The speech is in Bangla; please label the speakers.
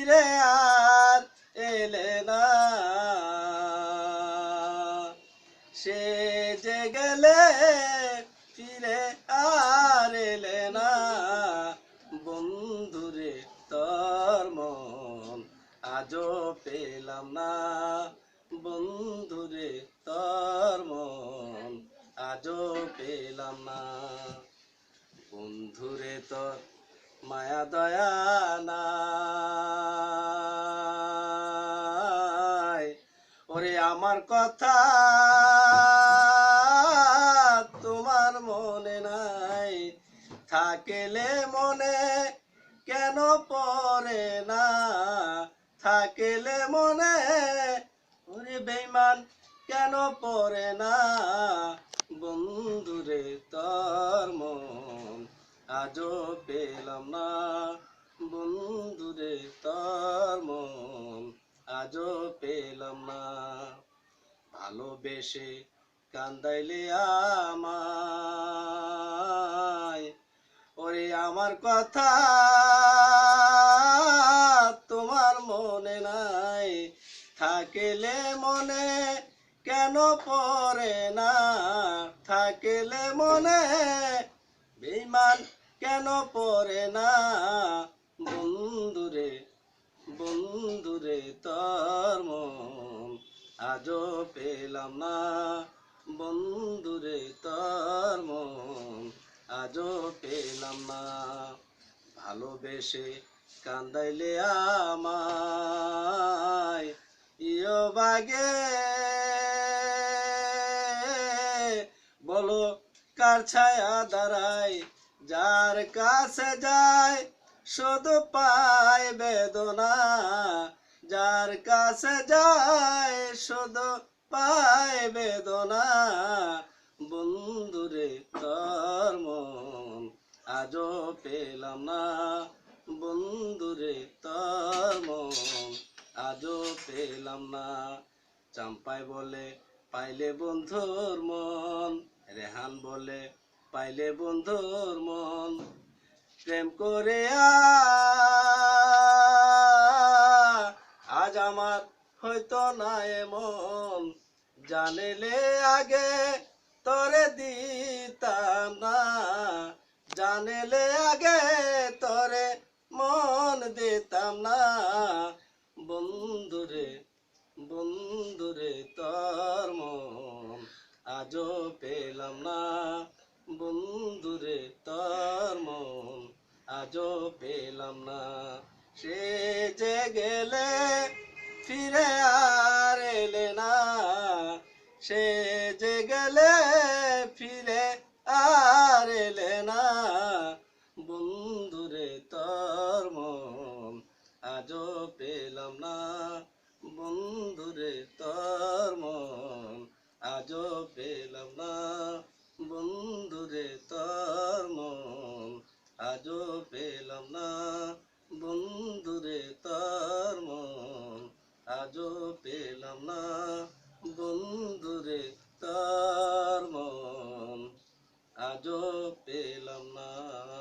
Speaker 1: ফিরে আর এলে না। সে যে গেলে ফিরে আর এলে না। বন্ধুরে তোর মন আজও পেলাম না। বন্ধুরে তোর মন আজও পেলাম না। বন্ধুরে তোর মায়া দয়া নাই। ওরে আমার কথা তোমার মনে নাই। থাকিলে মনে কেন পড়ে না। থাকিলে মনে ওরে বেঈমান কেন পড়ে না। বন্ধুরে তোর মন আজও পেলাম না। বন্ধুরে তোর মন আজও পেলাম না। ভালোবেসে কান্দাইলে আমায়। ওরে আমার কথা তোমার মনে নাই। থাকিলে মনে কেন পড়ে না। থাকিলে মনে বেঈমান কেন পড়ে না। বন্ধুরে বন্ধুরে তোর মন আজও পেলাম না। বন্ধুরে তোর মন আজও পেলাম না। ভালোবেসে কান্দাইলে আমায়। ইয়ো বাগে বলো কার ছায়া দাঁড়ায়। যার কাছে যায় শুধু পায় বেদনা। যার কাছে যায় শুধু পায় বেদনা। বন্ধুরে তোর মন আজও পেলাম না। বন্ধুরে তোর মন আজও পেলাম না। চাম্পাই বলে পাইলে বন্ধুর মন। রেহান বলে পাইলে বন্ধুর মন। প্রেম করে আজ আমার হয়তো না এমন। জানিলে আগে তোরে দিতাম না। জানিলে আগে তোরে মন দিতাম না। বন্ধুরে বন্ধুরে তোর মন আজও পেলাম না। বন্ধুরে তোর মন আজও পেলাম না। সে যে গেলে ফিরে আর এলে না। সে যে গেলে ফিরে আর এলে না। বন্ধুরে তোর মন আজও পেলাম না। বন্ধুরে তোর মন আজও পেলাম না। বন্ধুরে তোর মন আজও পেলাম না। বন্ধুরে তোর মন আজও পেলাম না। বন্ধুরে তোর মন আজও পেলাম না।